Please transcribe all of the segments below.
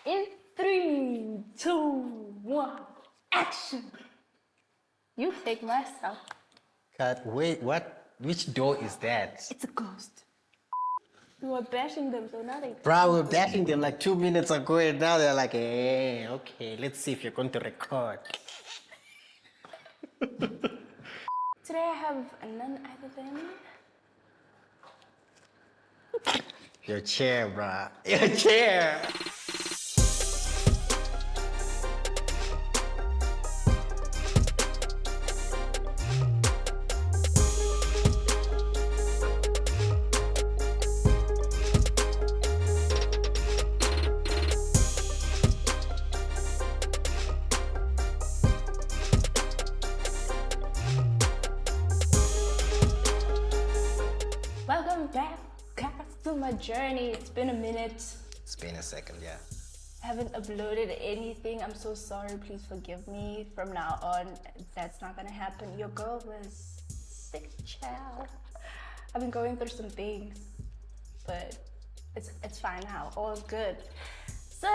In 3, 2, 1, action. You take my stuff. Cut. Wait, what? Which door is that? It's a ghost. We were bashing them, so now they. Bro, we were bashing them like 2 minutes ago, and now they're like, hey, okay, let's see if you're going to record. Today I have none other than. Your chair, bro. Your chair. Welcome back, guys, to my journey. It's been a minute. It's been a second, yeah. I haven't uploaded anything. I'm so sorry. Please forgive me. From now on, that's not gonna happen. Your girl was sick, child. I've been going through some things, but it's fine now. All's good. So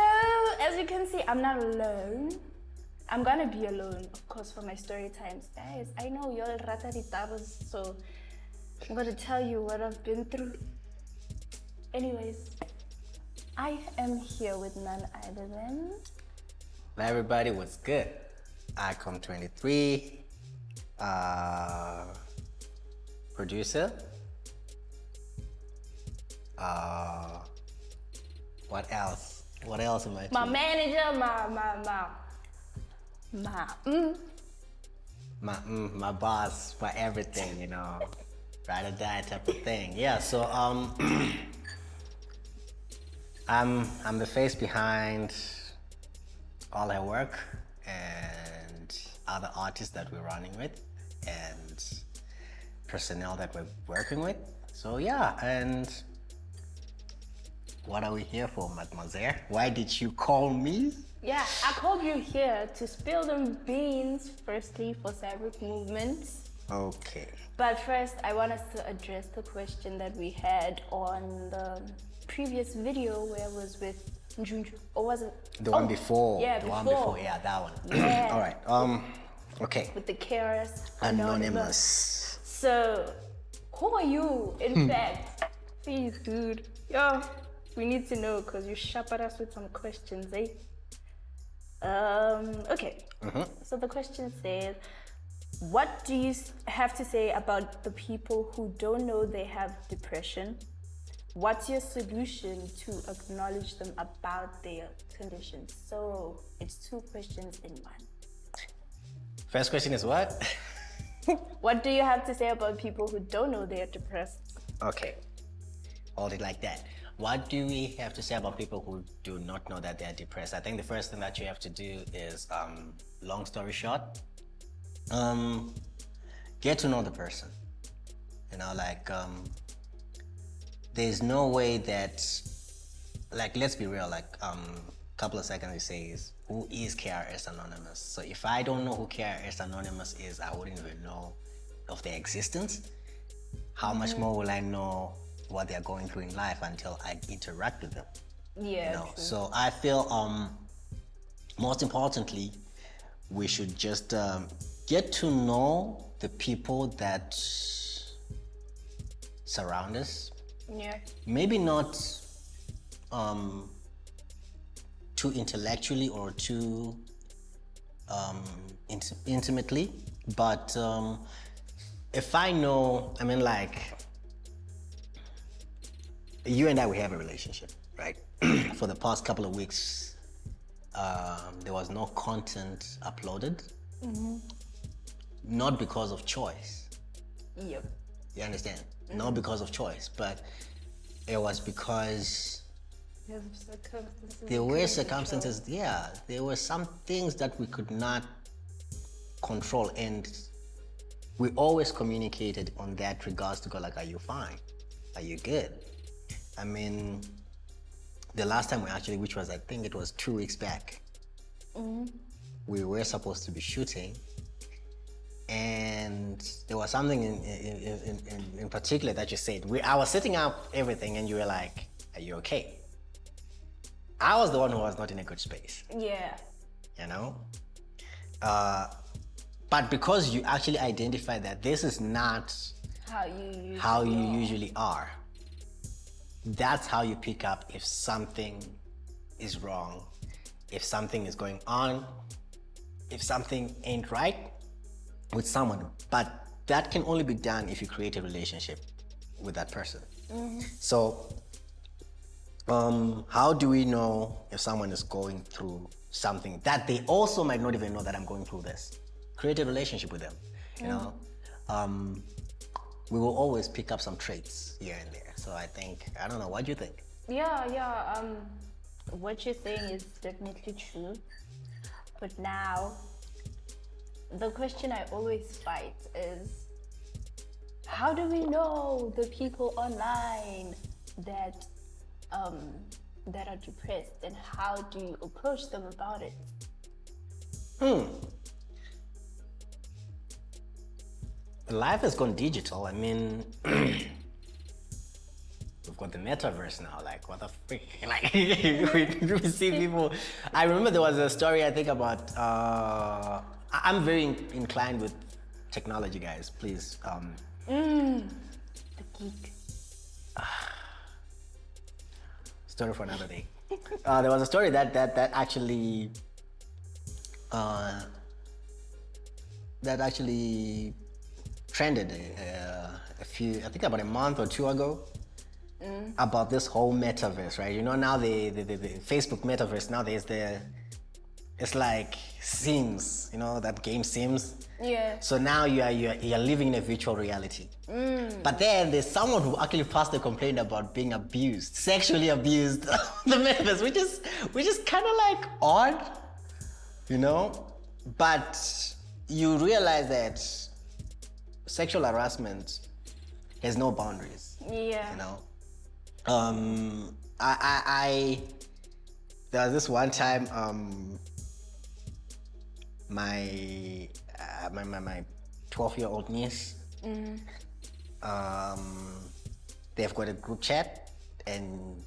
as you can see, I'm not alone. I'm gonna be alone, of course, for my story times, guys. I know y'all rata di tabas, so I'm gonna tell you what I've been through. Anyways, I am here with none other than. Everybody was good. Icom 23, producer. What else? What else am I? My manager, my boss, my everything, you know, ride or die type of thing. Yeah. So I'm the face behind all her work and other artists that we're running with and personnel that we're working with. So yeah, and what are we here for, mademoiselle? Why did you call me? Yeah, I called you here to spill the beans, firstly, for SAVRAC Movement. Okay. But first, I want us to address the question that we had on the previous video where I was with Njunju. Or was it? The one before. Yeah, the one before. Yeah, that one. Yeah. All right. Okay. With the KRS Anonymous. So, who are you, in fact? Please, dude. Yo, we need to know because you shepherd us with some questions, eh? Okay. So the question says, what do you have to say about the people who don't know they have depression? What's your solution to acknowledge them about their conditions? So it's 2 questions in one. First question is what? What do you have to say about people who don't know they're depressed? Okay. Hold it like that. What do we have to say about people who do not know that they're depressed? I think the first thing that you have to do is, long story short, get to know the person. You know, like, there's no way that, like, let's be real, like, couple of seconds you say is, who is KRS Anonymous? So if I don't know who KRS Anonymous is, I wouldn't even know of their existence. How much more will I know what they're going through in life until I interact with them? Yeah, you know? true. So I feel, most importantly, we should just get to know the people that surround us. Yeah. Maybe not too intellectually or too intimately, but if I know, I mean, like, you and I, we have a relationship, right? For the past couple of weeks, there was no content uploaded. Not because of choice. Yep. You understand? Not because of choice, but it was because there were circumstances, yeah, there were some things that we could not control, and we always communicated on that regards to go like, are you fine? Are you good? I mean, the last time we actually, which was, I think it was 2 weeks back, we were supposed to be shooting, and there was something in particular that you said. I was setting up everything and you were like, are you okay? I was the one who was not in a good space, Yeah. you know? But because you actually identify that this is not How you you usually are, that's how you pick up if something is wrong, if something is going on, if something ain't right with someone. But that can only be done if you create a relationship with that person. So how do we know if someone is going through something that they also might not even know that I'm going through this? Create a relationship with them, you know? We will always pick up some traits here and there. So I think, I don't know, what do you think? Yeah. What you're saying is definitely true. But now, the question I always fight is, how do we know the people online that that are depressed, and how do you approach them about it? Life has gone digital. I mean, we've got the metaverse now. Like, what the freak? Like, we see people. I remember there was a story I think about. I'm very inclined with technology, guys. Please. The geek. Story for another day. There was a story that actually trended I think about a month or two ago, about this whole metaverse, right? You know, now the Facebook metaverse, now it's like Sims, you know, that game Sims. Yeah. So now you're living in a virtual reality. But then there's someone who actually passed a complaint about being abused, sexually abused, the metaverse, which is kind of like odd, you know. But you realize that sexual harassment has no boundaries. Yeah. You know. I there was this one time my 12-year-old niece, they've got a group chat and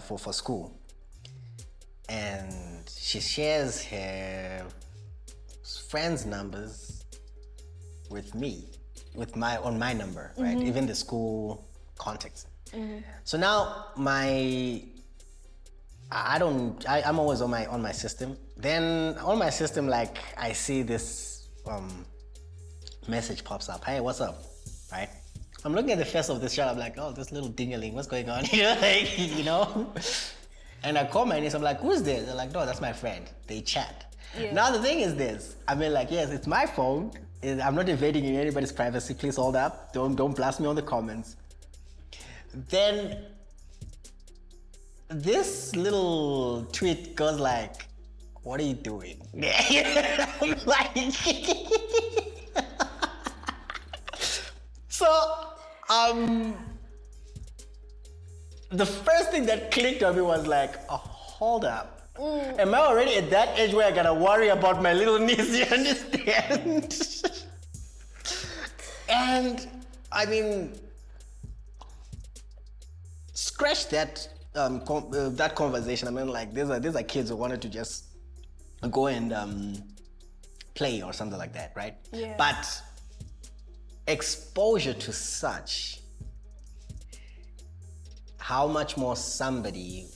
for school, and she shares her friends' numbers with me, on my number, right? Even the school contacts. So now I'm always on my system. Then on my system, like, I see this message pops up. Hey, what's up? Right? I'm looking at the face of this child. I'm like, oh, this little dingaling, what's going on here? Like, you know? And I call my niece. I'm like, who's this? They're like, no, that's my friend. They chat. Yeah. Now the thing is this. I mean, like, yes, it's my phone. I'm not invading anybody's privacy. Please hold up. Don't blast me on the comments. Then this little tweet goes like, what are you doing? I'm like, so the first thing that clicked on me was like, oh, hold up. Am I already at that age where I gotta worry about my little niece? You understand? And I mean, scratch that that conversation. I mean, like, these are kids who wanted to just go and play or something like that, right? Yeah. But exposure to such, how much more somebody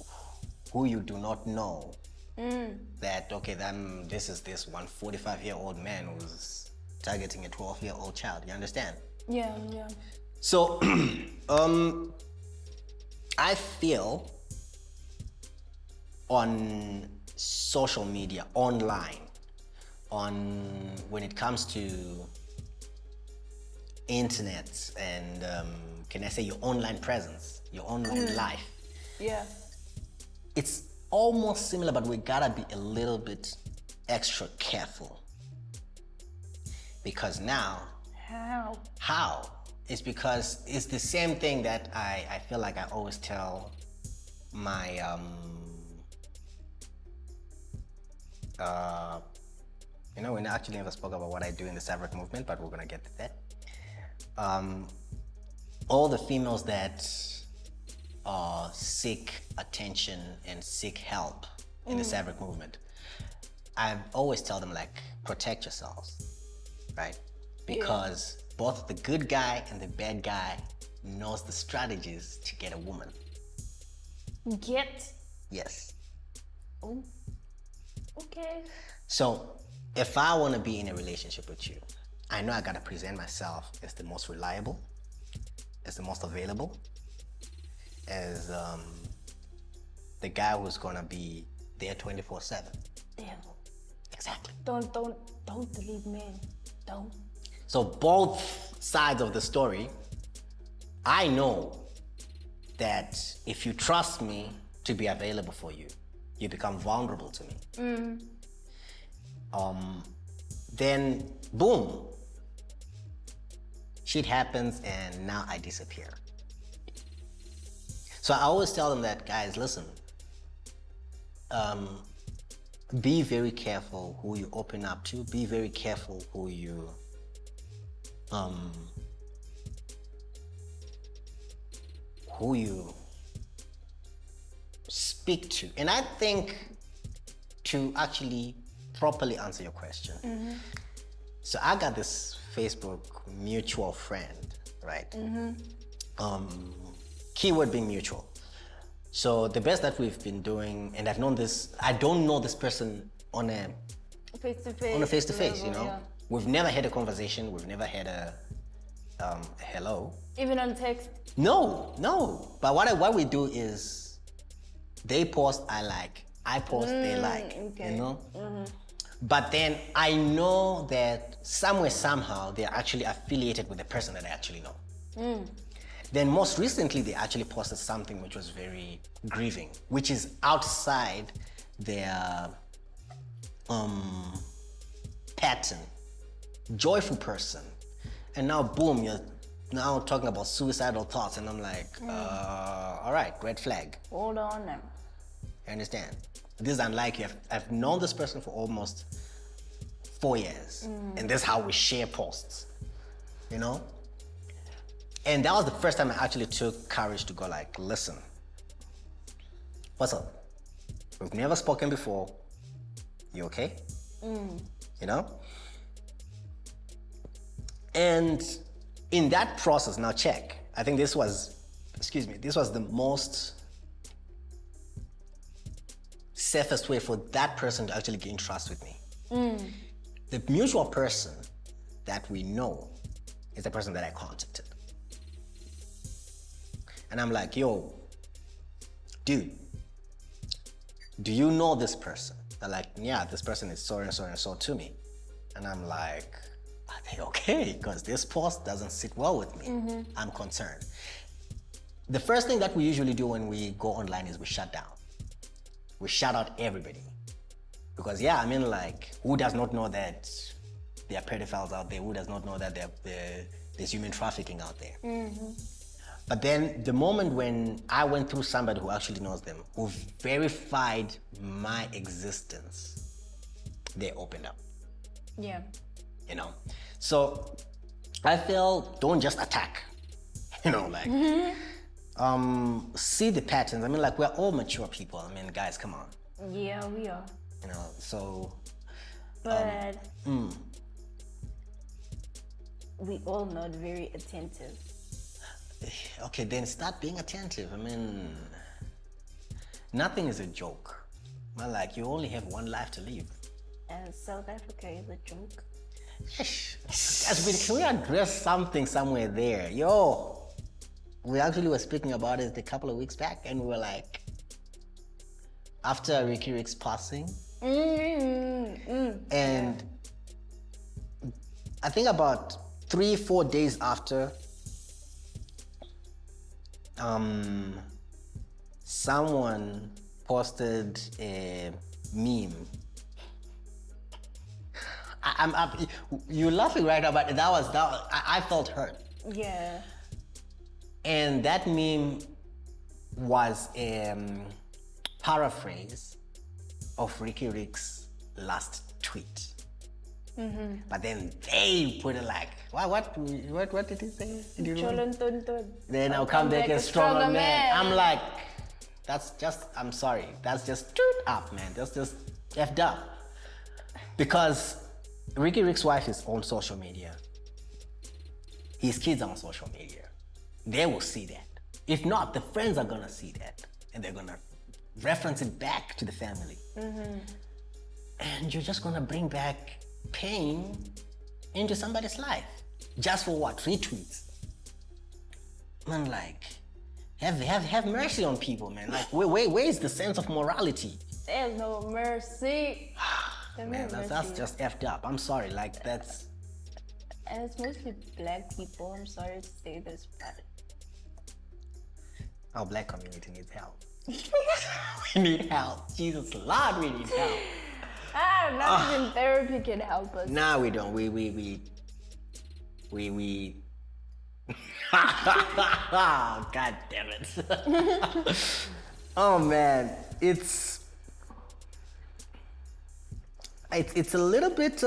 who you do not know, that, okay, then this is this 45-year-old man who's targeting a 12-year-old child. You understand? Yeah. So, I feel on social media, online, when it comes to internet and can I say your online presence, your online life, Yeah. it's almost similar, but we gotta be a little bit extra careful, because now how? It's because it's the same thing that I feel like I always tell my you know, we actually never spoke about what I do in the SAVRAC movement, but we're gonna get to that. All the females that seek attention and seek help in the SAVRAC movement, I always tell them, like, protect yourselves, right? Because both the good guy and the bad guy knows the strategies to get a woman. Get? Yes. Oh. Okay. So if I want to be in a relationship with you, I know I got to present myself as the most reliable, as the most available, as the guy who's going to be there 24/7. Yeah. Exactly. Don't delete men. Don't. So both sides of the story, I know that if you trust me to be available for you, you become vulnerable to me. Then boom, shit happens and now I disappear. So I always tell them that, guys, listen, be very careful who you open up to. Be very careful who you speak to. And I think to actually properly answer your question, so I got this Facebook mutual friend, right? Keyword being mutual. So the best that we've been doing, and I've known this, I don't know this person on a face-to-face, you know? Yeah. We've never had a conversation, we've never had a hello. Even on text? No. But what we do is, they post, I like. I post, they like. Okay. You know? But then I know that somewhere, somehow, they're actually affiliated with the person that I actually know. Then most recently, they actually posted something which was very grieving, which is outside their pattern. Joyful person. And now, boom, you're now talking about suicidal thoughts. And I'm like, all right, red flag. Hold on now. You understand? This is unlike you. I've known this person for almost 4 years. And this is how we share posts, you know? And that was the first time I actually took courage to go like, listen, what's up? We've never spoken before. You okay? You know? And in that process, now check, I think this was the most safest way for that person to actually gain trust with me. The mutual person that we know is the person that I contacted. And I'm like, yo, dude, do you know this person? They're like, yeah, this person is so and so and so to me. And I'm like, are they okay? Because this post doesn't sit well with me. I'm concerned. The first thing that we usually do when we go online is we shut down. We shut out everybody. Because yeah, I mean, like, who does not know that there are pedophiles out there? Who does not know that there's human trafficking out there? But then the moment when I went through somebody who actually knows them, who verified my existence, they opened up. Yeah. You know? So I feel, don't just attack. You know, like, see the patterns. I mean, like, we're all mature people. I mean, guys, come on. Yeah, we are. You know, so. But we all not very attentive. Okay, then start being attentive. I mean, nothing is a joke. Well, like, you only have one life to live. And South Africa is a joke. Guys, can we address something somewhere there? Yo, we actually were speaking about it a couple of weeks back, and we were like, after Ricky Rick's passing, and I think about 3-4 days after, someone posted a meme. You're laughing right now, but I felt hurt. Yeah. And that meme was a paraphrase of Ricky Rick's last tweet. But then they put it like, what did he say? Do you remember? Then I'll come back a stronger man. I'm like, I'm sorry, that's just stood up, man. That's just effed up. Because Ricky Rick's wife is on social media. His kids are on social media. They will see that. If not, the friends are gonna see that. And they're gonna reference it back to the family. And you're just gonna bring back pain into somebody's life. Just for what? Retweets. Man, like, have mercy on people, man. Like, where is the sense of morality? There's no mercy. Man, that's just effed up. I'm sorry, like, that's... And it's mostly black people. I'm sorry to say this, but... Our black community needs help. We need help. Jesus Lord, we need help. Not even therapy can help us. Nah, we don't. We God damn it. Oh man, it's a little bit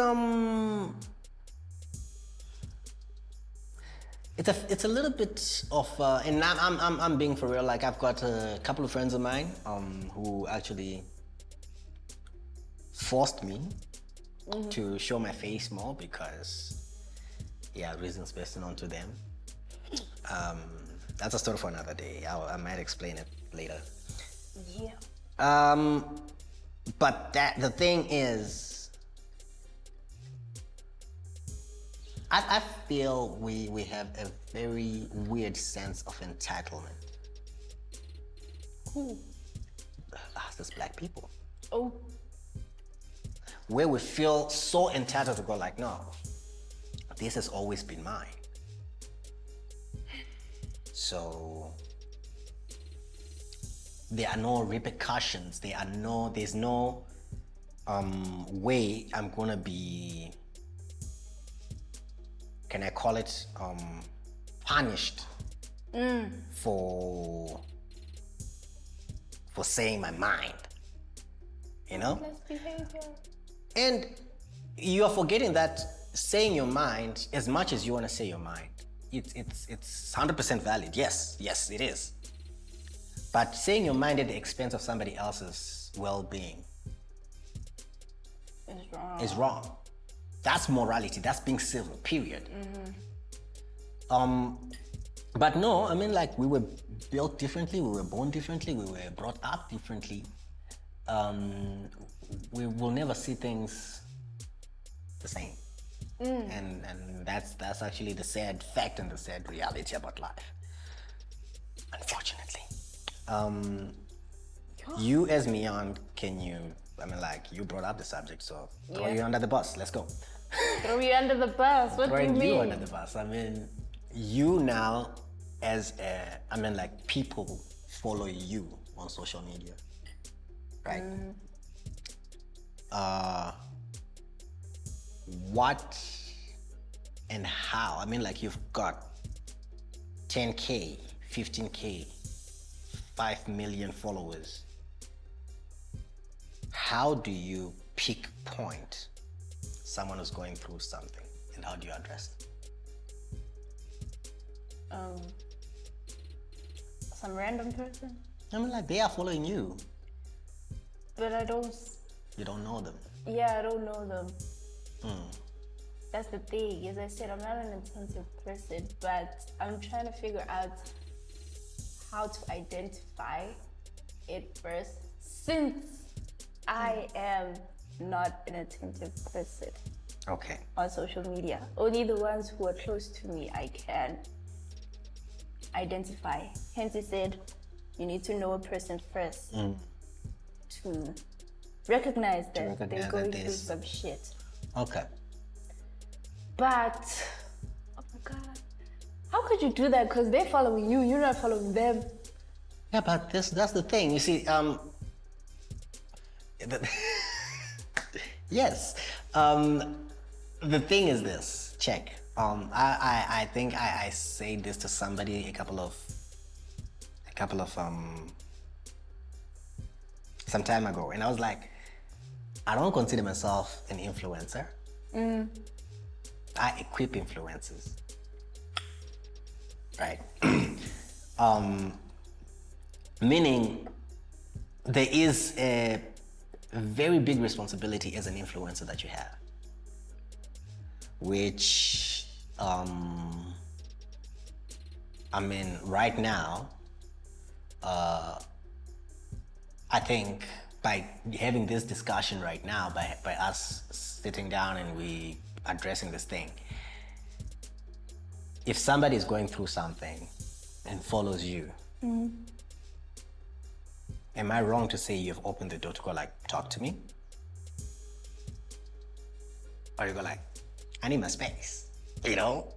it's a little bit of and I'm being for real. Like, I've got a couple of friends of mine who actually forced me to show my face more because, yeah, reasons best known to them. That's a story for another day. I might explain it later. Yeah. But the thing is, I feel we have a very weird sense of entitlement. Who? Us as black people. Oh. Where we feel so entitled to go like, no, this has always been mine. So there are no repercussions. There's no way I'm gonna be, can I call it, punished for saying my mind, you know? Less behavior. And you are forgetting that saying your mind, as much as you want to say your mind, it's 100% valid. Yes, it is. But saying your mind at the expense of somebody else's well-being is wrong. That's morality. That's being civil, period. But no, I mean, like, we were built differently, we were born differently, we were brought up differently. We will never see things the same. And that's actually the sad fact and the sad reality about life, unfortunately. You as Miyaan, you brought up the subject, so throw you under the bus. Let's go. Throw you under the bus? What do you mean? Throwing you under the bus. I mean, you now people follow you on social media, right? What and how? I mean, like, you've got 10K, 15K, 5 million followers. How do you pinpoint someone who's going through something, and how do you address it? Some random person? I mean, like, they are following you. But I don't... You don't know them. Yeah, I don't know them. That's the thing. As I said, I'm not an attentive person, but I'm trying to figure out how to identify it first, since I am not an attentive person. Okay. On social media. Only the ones who are close to me I can identify. Hence I said, you need to know a person first to recognize that they're going through some shit. Okay. But, oh my God, how could you do that? Because they're following you, you're not following them. Yeah, but that's the thing. You see, yes. The thing is this, check. I think I said this to somebody a couple of some time ago, and I was like, I don't consider myself an influencer. I equip influencers. Right? Meaning there is a very big responsibility as an influencer that you have, which right now, I think by having this discussion right now, by us sitting down and we addressing this thing, if somebody is going through something and follows you, am I wrong to say you've opened the door to go like, talk to me? Or you go like, I need my space, you know?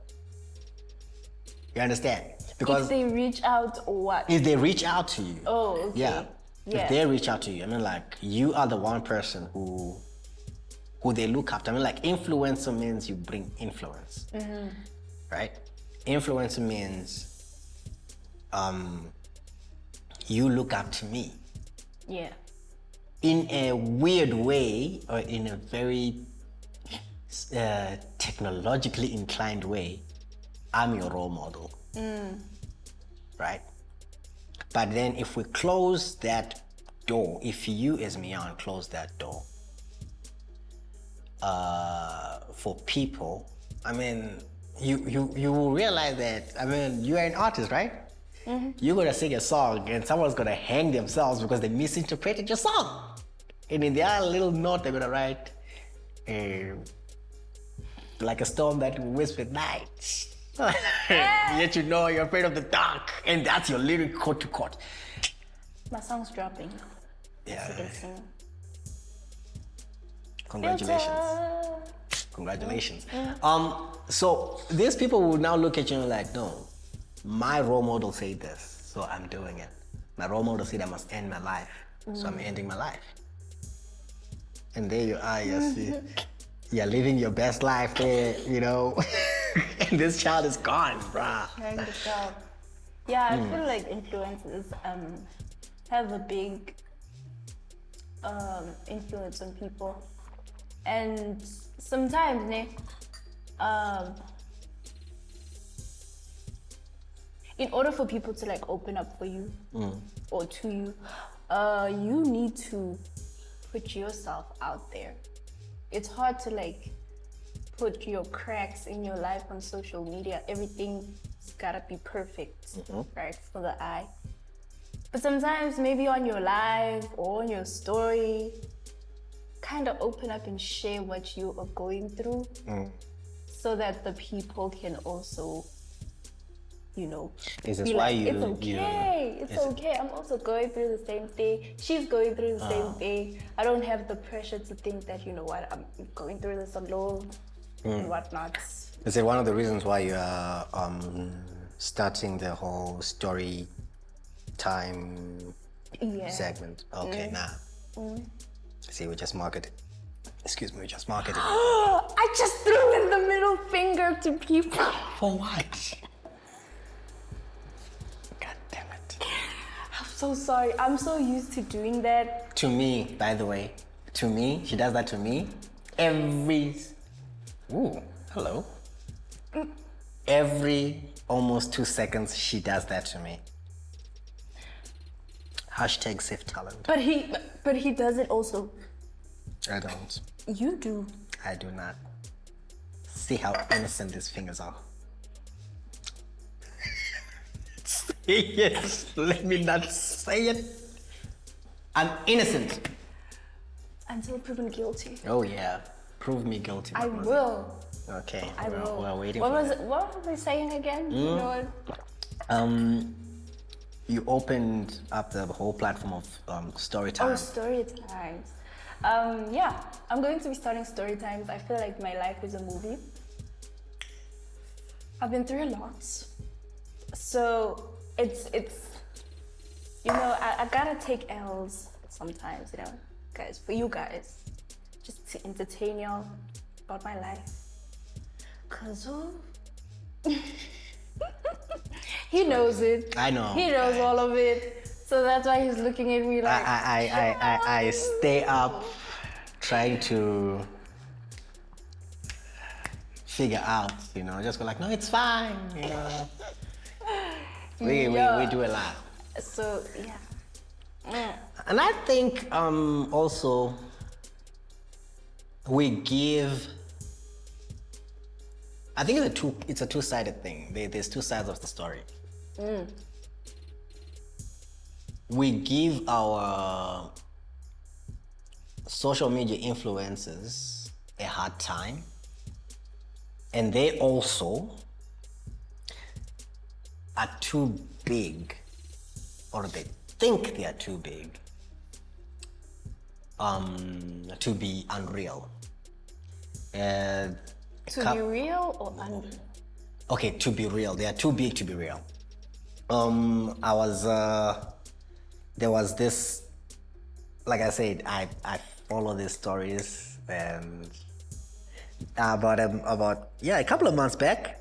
You understand? Because if they reach out or what? if they reach out to you. Oh, okay. Yeah. If they reach out to you, I mean, like, you are the one person who they look after. I mean, like, influencer means you bring influence, right? Influencer means you look up to me. Yeah. In a weird way, or in a very technologically inclined way, I'm your role model, right? But then if we close that door, if you as Miyaan close that door for people, I mean, you will realize that, I mean, you are an artist, right? You're gonna sing a song and someone's gonna hang themselves because they misinterpreted your song. And in their little note, they're gonna write, like a storm that will whisper at night. Yet you know you're afraid of the dark, and that's your lyric quote to quote. My song's dropping. Yeah. So you can sing. Congratulations. Congratulations. So these people will now look at you and like, no, my role model said this, so I'm doing it. My role model said I must end my life, so I'm ending my life. And there you are, you're living your best life there, you know. And this child is gone, bruh. Sharing the child. Yeah, I feel like influencers have a big influence on people. And sometimes, in order for people to like open up for you or to you, you need to put yourself out there. It's hard to like put your cracks in your life on social media. Everything's gotta be perfect, right, for the eye. But sometimes maybe on your live or on your story, kind of open up and share what you are going through so that the people can also, you know, Is this be why like, you... it's okay, it's okay. I'm also going through the same thing. She's going through the same thing. I don't have the pressure to think that, you know what, I'm going through this alone and whatnot. Is it one of the reasons why you are starting the whole story time segment? Okay, See, we just marketed. Excuse me, we just marketed. I just threw in the middle finger to people. For what? God damn it. I'm so sorry. I'm so used to doing that. To me, by the way, to me, she does that to me every... Ooh, hello. Every almost 2 seconds, she does that to me. Hashtag safe talent. But he does it also. I don't. You do. I do not. See how innocent these fingers are. Say it. Let me not say it. I'm innocent. Until proven guilty. Oh yeah. Prove me guilty. I will. Okay. I will. We're waiting what for was that. it? What were they saying again? You know what? You opened up the whole platform of story time. Oh, story times. Yeah, I'm going to be starting story times. I feel like my life is a movie. I've been through a lot. So it's you know, I gotta take L's sometimes, you know, guys, for you guys. Just to entertain y'all about my life. Cause he knows it. I know. He knows all of it. So that's why he's looking at me like I stay up trying to figure out, you know, just go like, no, it's fine, you know. We do a lot. So, yeah. And I think also we give, I think it's a two-sided thing. There's two sides of the story. We give our social media influencers a hard time, and they also are too big, or they think they are too big to be unreal. To be real or unreal? Okay, to be real. They are too big to be real. There was this, like I said, I follow these stories, and about a couple of months back,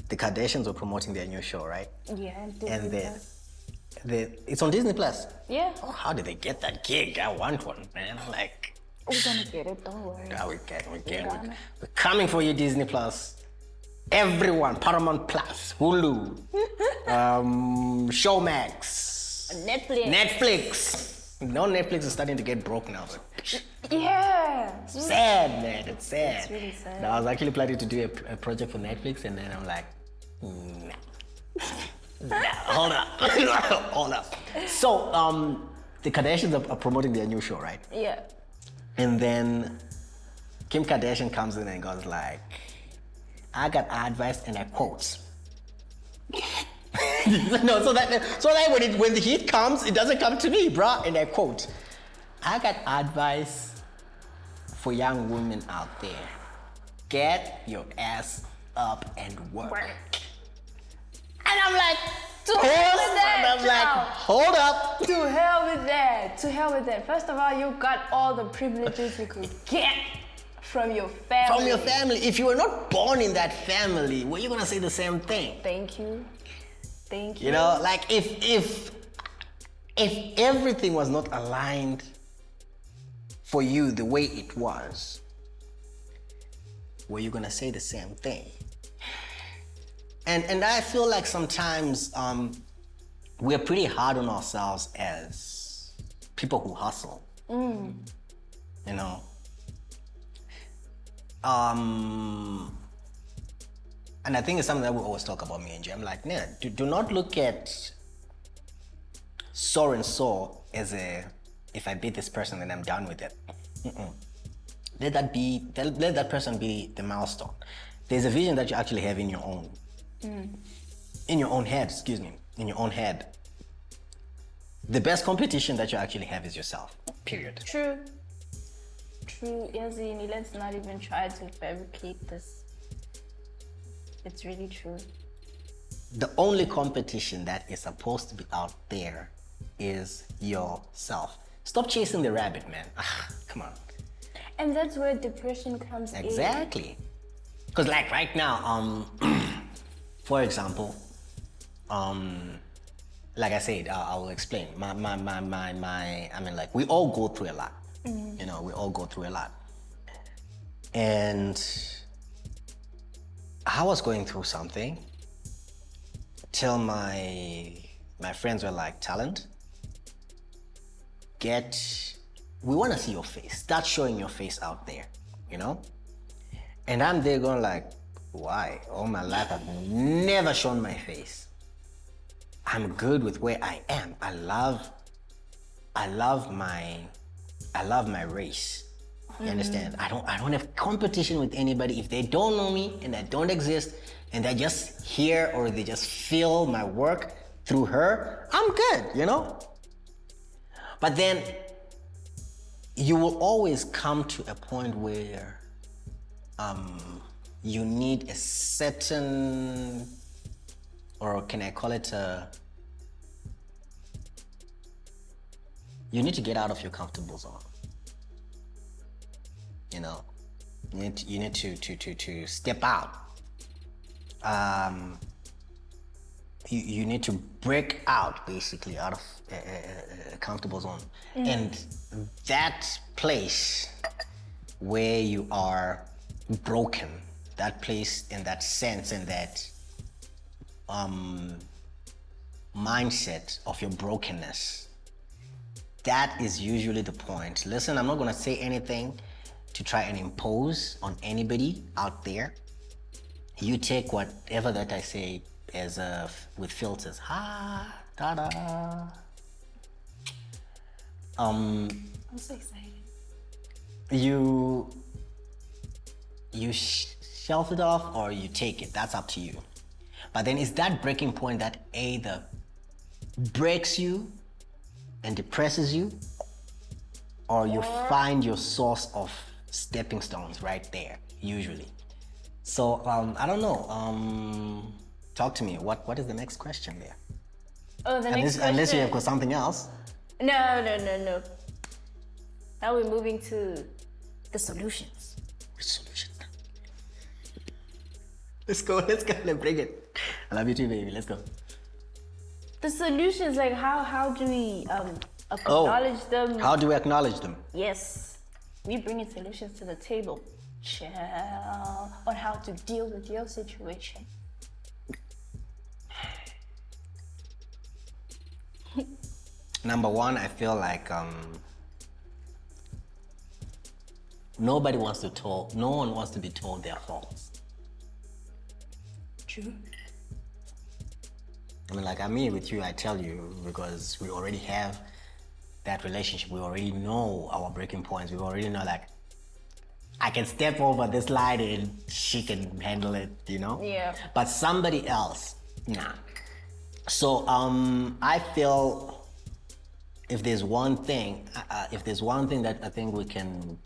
the Kardashians were promoting their new show, right? Yeah, and it's on Disney Plus. Yeah. Oh, how did they get that gig? I want one, man. Like, we're gonna get it, don't worry. Yeah, we can. We're coming for you, Disney Plus. Everyone, Paramount Plus, Hulu, Showmax, Netflix. No, Netflix is starting to get broke now. Yeah. Sad, man. It's sad. It's really sad. Now, I was actually planning to do a project for Netflix, and then I'm like, nah, hold up. Hold up. So, the Kardashians are promoting their new show, right? Yeah. And then Kim Kardashian comes in and goes like, I got advice, and I quote. No, so that when the heat comes, it doesn't come to me, bruh. And I quote, I got advice for young women out there. Get your ass up and work. And I'm like, hold up. To hell with that. To hell with that. First of all, you got all the privileges you could get from your family. From your family. If you were not born in that family, were you gonna say the same thing? Thank you. Thank you. You know, like if everything was not aligned for you the way it was, were you gonna say the same thing? And I feel like sometimes we're pretty hard on ourselves as people who hustle. You know. And I think it's something that we always talk about, me and Jay. I'm like, nah, do not look at so and so as if I beat this person, then I'm done with it. Let that person be the milestone. There's a vision that you actually have in your own. In your own head, in your own head. The best competition that you actually have is yourself, period. True, Yazini, let's not even try to fabricate this. It's really true. The only competition that is supposed to be out there is yourself. Stop chasing the rabbit, man. Come on. And that's where depression comes in. Exactly. Because like right now, for example, like I said, I will explain. I mean, like, we all go through a lot. You know, we all go through a lot. And I was going through something till my friends were like, Talent, we want to see your face. Start showing your face out there, you know? And I'm there going like, why? All my life I've never shown my face. I'm good with where I am. I love my race. You understand? I don't have competition with anybody. If they don't know me and I don't exist and they just hear or they just feel my work through her, I'm good, you know? But then you will always come to a point where you need a certain, or can I call it you need to get out of your comfortable zone. You know, you need to step out. You need to break out, basically, out of a comfortable zone. And that place where you are broken, place, in that sense, in that mindset of your brokenness, that is usually the point. Listen, I'm not going to say anything to try and impose on anybody out there. You take whatever that I say as with filters. I'm so excited. You shelf it off or you take it. That's up to you. But then it's that breaking point that either breaks you and depresses you, or you find your source of stepping stones right there, usually. So I don't know. Talk to me. What is the next question there? Oh, the next question. Unless you have got something else. No. Now we're moving to the solutions. Which solution? Let's go. Let's bring it. I love you too, baby. Let's go. The solutions, like how do we acknowledge them? How do we acknowledge them? Yes, we bringing solutions to the table, on how to deal with your situation. Number one, I feel like no one wants to be told their faults. True. I mean, like I'm here with you, I tell you, because we already have that relationship. We already know our breaking points. We already know, like, I can step over this line and she can handle it, you know? Yeah. But somebody else, nah. So I feel if there's one thing that I think we can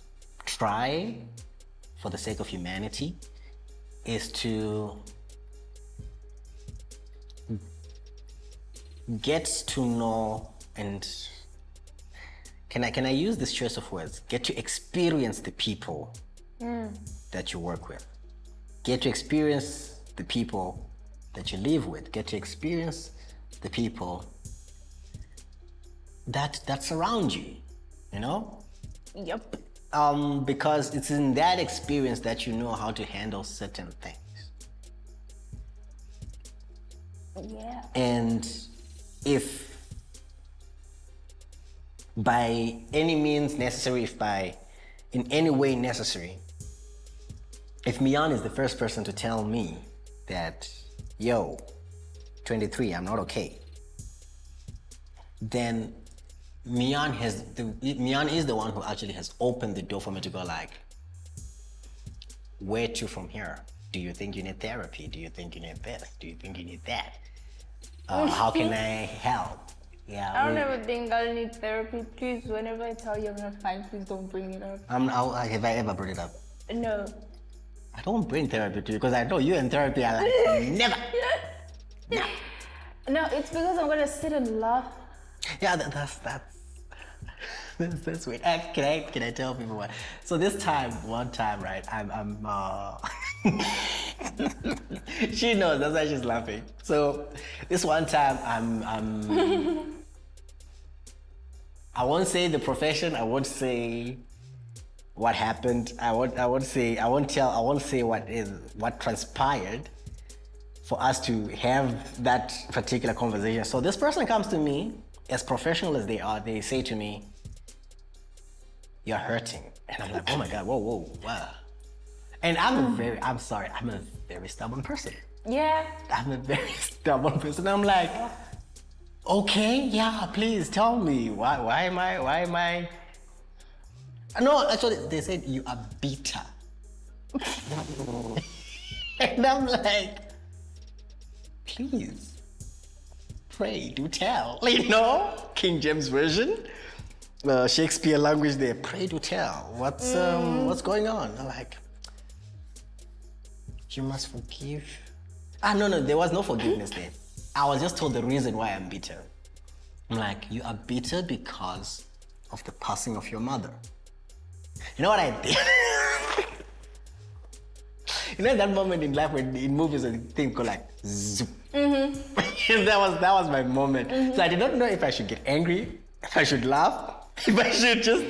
try for the sake of humanity is to get to know and can I use this choice of words? Get to experience the people that you work with. Get to experience the people that you live with. Get to experience the people that surround you, you know? Yep. Because it's in that experience that you know how to handle certain things. Yeah. And if by any means necessary, in any way necessary, if Miyaan is the first person to tell me that, yo, 23, I'm not okay, then Miyaan is the one who actually has opened the door for me to go like, where to from here? Do you think you need therapy? Do you think you need this? Do you think you need that? How can I help? Yeah. I don't ever think I need therapy. Please, whenever I tell you I'm not fine, please don't bring it up. Have I ever brought it up? No. I don't bring therapy to you because I know you and therapy are like never. No, it's because I'm gonna sit and laugh. Yeah, that's weird. Can I tell people what? So one time, right? She knows, that's why she's laughing. So this one time I won't say the profession, I won't say what happened, I won't say what transpired for us to have that particular conversation. So this person comes to me, as professional as they are, they say to me, "You're hurting." And I'm like, oh my God, whoa, wow. And I'm a very stubborn person. Yeah. I'm a very stubborn person. I'm like, okay, yeah, please tell me. Why am I? No, actually, they said you are bitter. And I'm like, please, pray, do tell. You know, King James Version, Shakespeare language there, pray, do tell. What's going on? I'm like, you must forgive. No, there was no forgiveness there. I was just told the reason why I'm bitter. I'm like, you are bitter because of the passing of your mother. You know what I did? You know that moment in life when in movies a thing go like zoop. Mm-hmm. that was my moment. Mm-hmm. So I did not know if I should get angry, if I should laugh, if I should just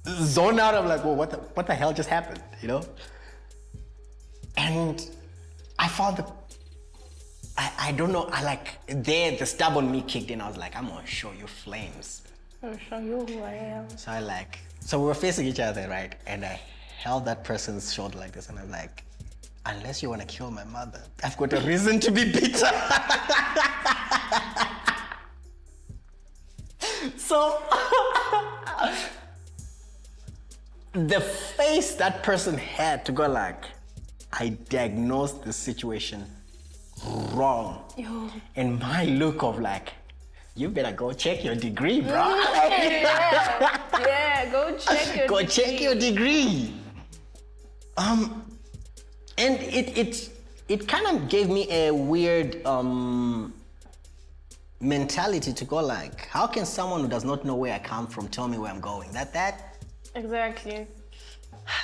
zone out. I'm like, well, what the hell just happened? You know? And I found I don't know, the stubborn me kicked in. I was like, I'm gonna show you flames. I'll show you who I am. So we were facing each other, right? And I held that person's shoulder like this, and I'm like, unless you wanna kill my mother, I've got a reason to be bitter. So, the face that person had to go like, I diagnosed the situation wrong. Yo. And my look of like, you better go check your degree, bro. Yeah, go check your Go degree. check your degree. And it kind of gave me a weird mentality to go like, how can someone who does not know where I come from tell me where I'm going? Exactly.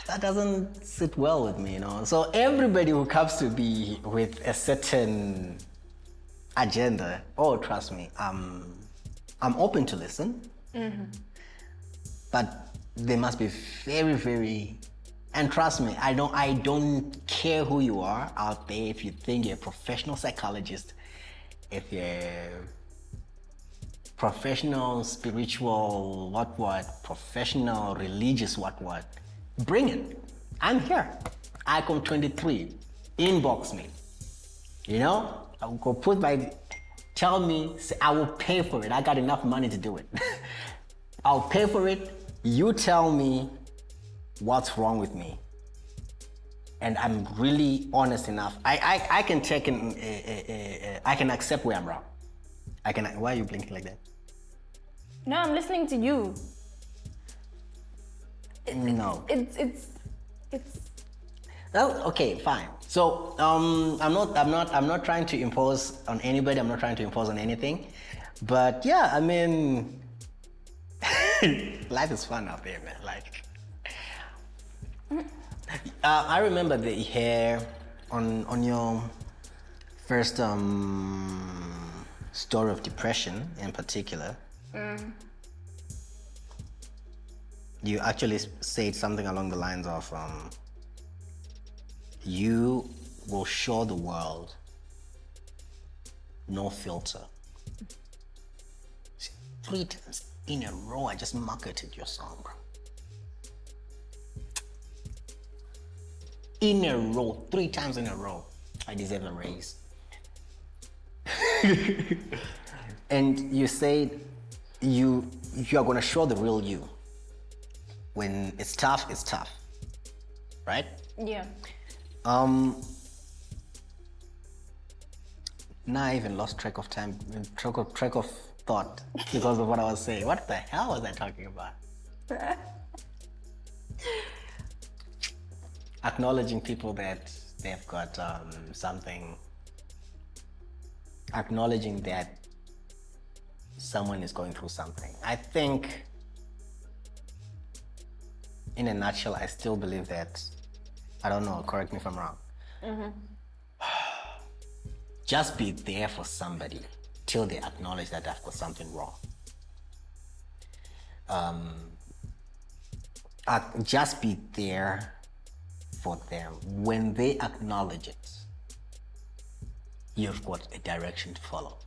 That doesn't sit well with me, you know. So everybody who comes to me with a certain agenda, oh, trust me, I'm open to listen. Mm-hmm. But they must be very, very, and trust me, I don't care who you are out there. If you think you're a professional psychologist, if you're a professional spiritual professional religious what, bring it. I'm here. Icom 23. Inbox me. You know, I will go tell me, say, I will pay for it. I got enough money to do it. I'll pay for it. You tell me what's wrong with me. And I'm really honest enough. I can check in, I can accept where I'm wrong. Why are you blinking like that? No, I'm listening to you. No. It's Oh, okay, fine. So I'm not trying to impose on anybody. I'm not trying to impose on anything. But yeah, I mean, life is fun out there, man. Like, I remember the hair on your first story of depression in particular. You actually said something along the lines of, you will show the world no filter. 3 times in a row, I just marketed your song, bro. In a row, 3 times in a row, I deserve a raise. And you said you are gonna show the real you. When it's tough, right? yeah. Now I even lost track of time, track of thought because of what I was saying. What the hell was I talking about? Acknowledging people that they've got something. Acknowledging that someone is going through something. I think, in a nutshell, I still believe that, I don't know, correct me if I'm wrong. Mm-hmm. Just be there for somebody till they acknowledge that they've got something wrong. Just be there for them. When they acknowledge it, you've got a direction to follow.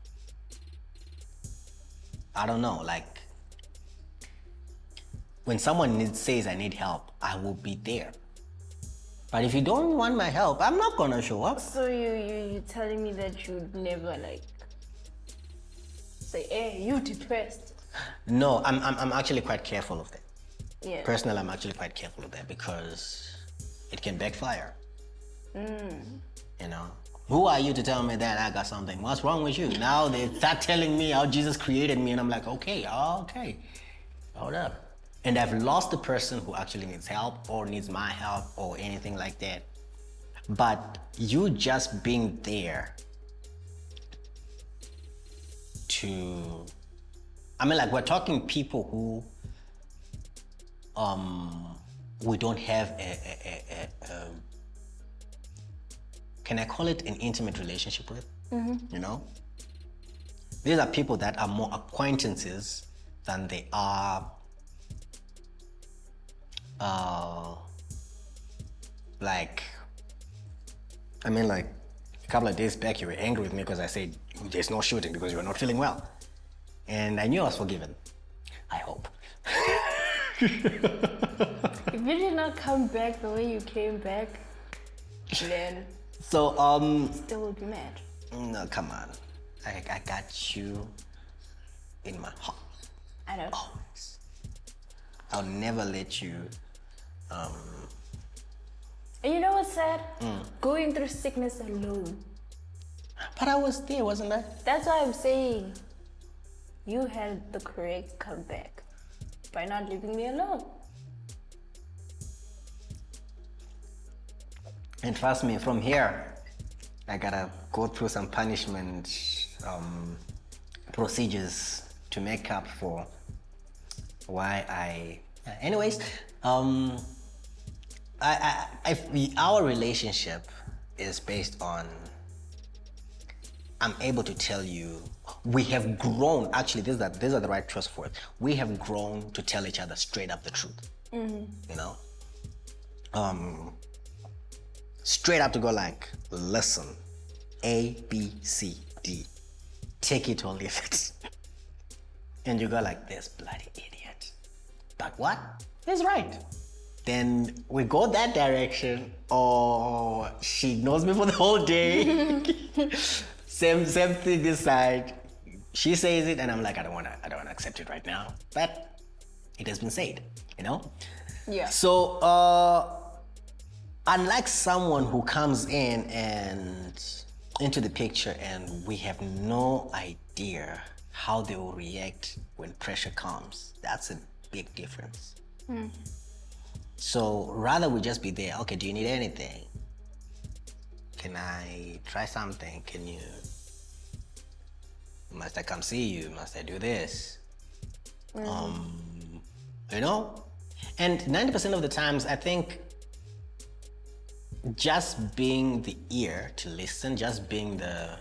I don't know, like, when someone says I need help, I will be there. But if you don't want my help, I'm not gonna show up. So you telling me that you'd never like say, hey, you depressed? No, I'm actually quite careful of that. Yeah. Personally, I'm actually quite careful of that because it can backfire. You know, who are you to tell me that I got something? What's wrong with you? Now they start telling me how Jesus created me, and I'm like, okay, hold up. And I've lost the person who actually needs help or needs my help or anything like that. But you just being there to, I mean, like, we're talking people who we don't have a can I call it an intimate relationship with? Mm-hmm. You know? These are people that are more acquaintances than they are like I mean, like, a couple of days back, you were angry with me because I said there's no shooting because you were not feeling well. And I knew I was forgiven. I hope. If you did not come back the way you came back, then So, still would be mad. no, come on. I got you in my heart. I know. Always. I'll never let you, And you know what's sad? Going through sickness alone. but I was there, wasn't I? That's why I'm saying you had the correct comeback by not leaving me alone. And trust me, from here, I gotta go through some punishment procedures to make up for why anyways, our relationship is based on, I'm able to tell you, we have grown, actually, these are the right trust for it. We have grown to tell each other straight up the truth, you know? Straight up to go like, listen, A, B, C, D, take it or leave it. And you go like, this bloody idiot. But what? He's right. Then we go that direction, or she knows me for the whole day. same thing this side. She says it and I'm like, I don't wanna accept it right now. But it has been said, you know? Yeah. So unlike someone who comes in and into the picture and we have no idea how they will react when pressure comes, that's a big difference. So rather we just be there. Okay, do you need anything? Can I try something? Must I come see you? Must I do this? You know? And 90% of the times, I think just being the ear to listen, just being the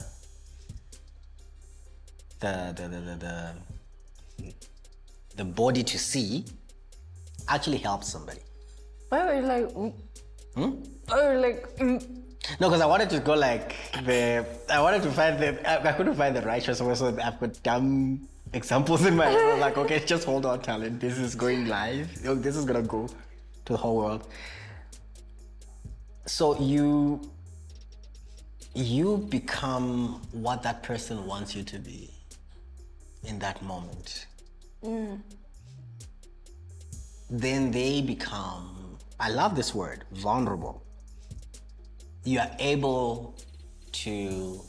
body to see actually helps somebody. Why were you like, Why were you like, No, because I wanted to go like I couldn't find the right choice, so I've got dumb examples in my head. I was like, okay, just hold on, talent. This is going live. This is gonna go to the whole world. So you become what that person wants you to be in that moment. Then they become, I love this word, vulnerable. You are able to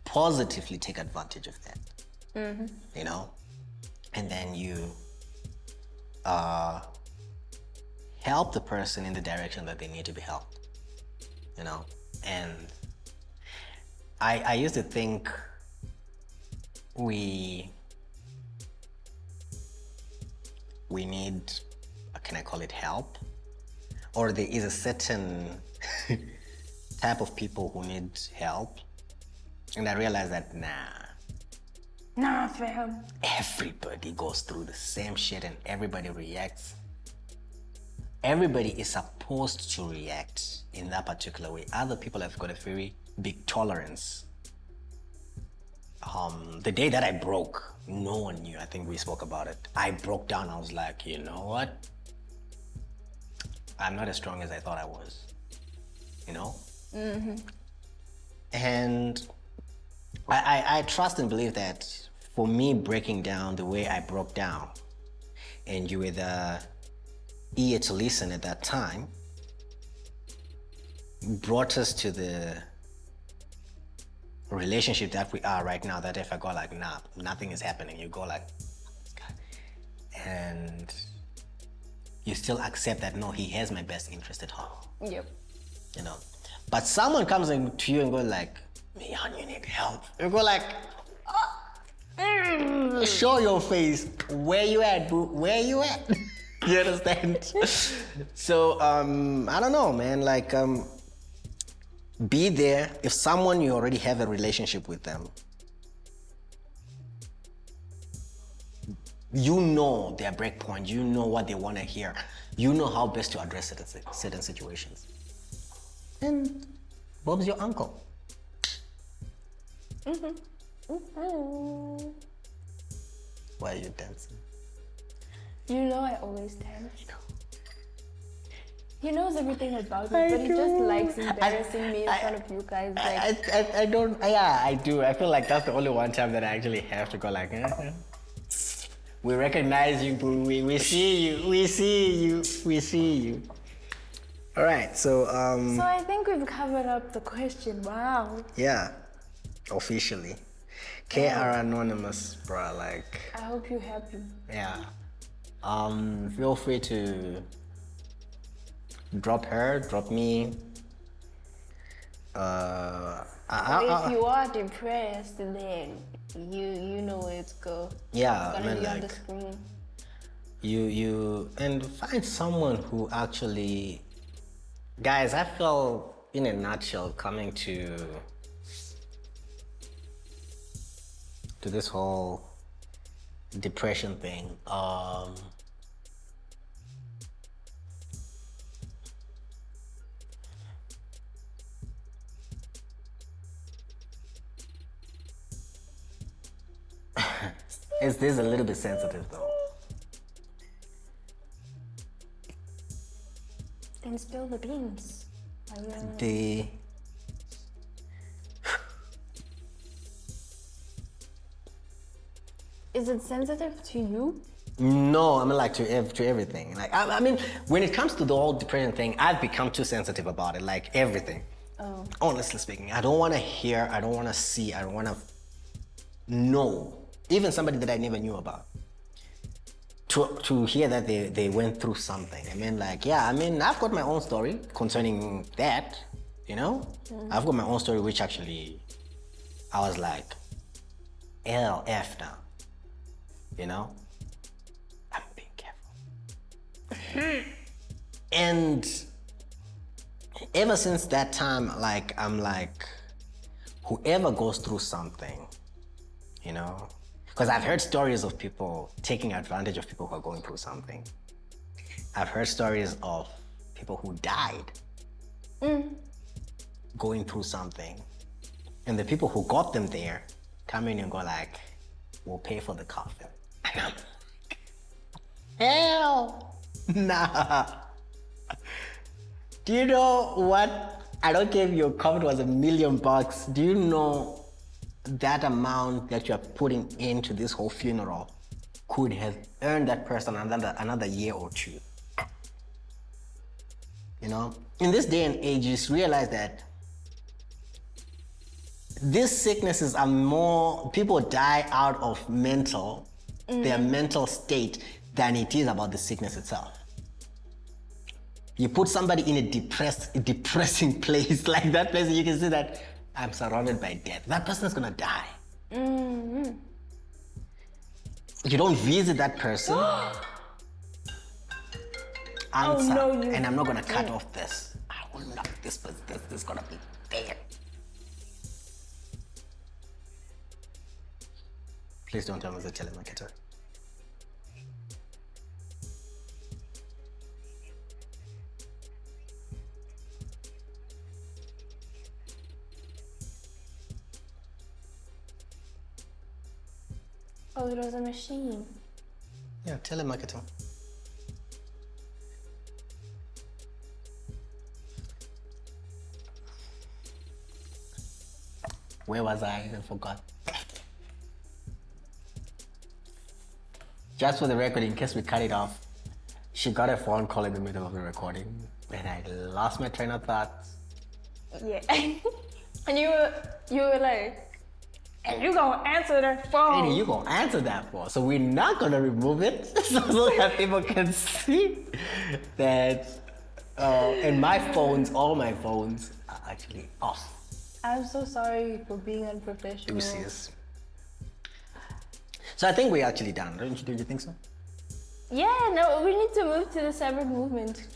positively take advantage of that, you know? And then you help the person in the direction that they need to be helped, you know? And I used to think we need, can I call it help? Or there is a certain type of people who need help. And I realized that, nah, fam. everybody goes through the same shit and everybody reacts. Everybody is supposed to react in that particular way. Other people have got a very big tolerance. The day that I broke, no one knew. I think we spoke about it. I broke down. I was like, you know what? I'm not as strong as I thought I was, you know? And I trust and believe that for me breaking down the way I broke down, and you were the ear to listen at that time, brought us to the relationship that we are right now, that if I go like, nah, nothing is happening, you go like, God. And you still accept that, no, he has my best interest at heart. Yep. You know? But someone comes in to you and goes like, Miyaan, you need help. You go like, show your face. Where you at, boo? Where you at? You understand? So, I don't know, man. Like, be there. If someone you already have a relationship with them, you know their breakpoint, you know what they want to hear, you know how best to address certain situations. And Bob's your uncle. Why are you dancing? You know I always dance. He knows everything about me, but he just likes embarrassing me in front of you guys. Like, I don't. Yeah, I do. I feel like that's the only one time that I actually have to go like. We recognize you, boo. We see you. We see you. We see you. All right. So. So I think we've covered up the question. Wow. Yeah. Officially. KR Anonymous, bro. Like. I hope you're happy. Yeah. Feel free to drop her, drop me. If you are depressed, then you know where to go. Yeah, it's gonna be on the screen. You and find someone who actually, guys. I feel, in a nutshell, coming to this whole depression thing. This is a little bit sensitive though. Then spill the beans. Is it sensitive to you? No, I mean like to everything. Like I mean, when it comes to the whole depression thing, I've become too sensitive about it. Like everything. Oh. Honestly speaking, I don't want to hear. I don't want to see. I don't want to know. Even somebody that I never knew about. To hear that they went through something. I mean, like, yeah, I mean, I've got my own story concerning that, you know? I've got my own story, which actually, I was like, LF now, you know? I'm being careful. And ever since that time, like, I'm like, whoever goes through something, you know? Because I've heard stories of people taking advantage of people who are going through something. I've heard stories of people who died going through something. And the people who got them there come in and go like, we'll pay for the coffin. And I'm like, hell, nah. Do you know what? I don't care if your coffin was $1 million. Do you know that amount that you're putting into this whole funeral could have earned that person another year or two? You know, in this day and age, you just realize that these sicknesses are more, people die out of their mental state than it is about the sickness itself. You put somebody in a depressing place, like that place, you can see that I'm surrounded by death. That person is gonna die. You don't visit that person. Answer, and I'm not gonna cut off this. I will not. This is gonna be there. Please don't tell me it's a telemarketer. Oh, it was a machine. Yeah, telemarketer. Where was I? I forgot. Just for the record, in case we cut it off, she got a phone call in the middle of the recording, and I lost my train of thought. Yeah. And you were like, and you gonna answer that phone. Hey, you gonna answer that phone. So we're not gonna remove it so that people can see that. And my phones, all my phones are actually off. I'm so sorry for being unprofessional. Deuces. So I think we're actually done. Don't you think so? Yeah, no, we need to move to the SAVRAC movement.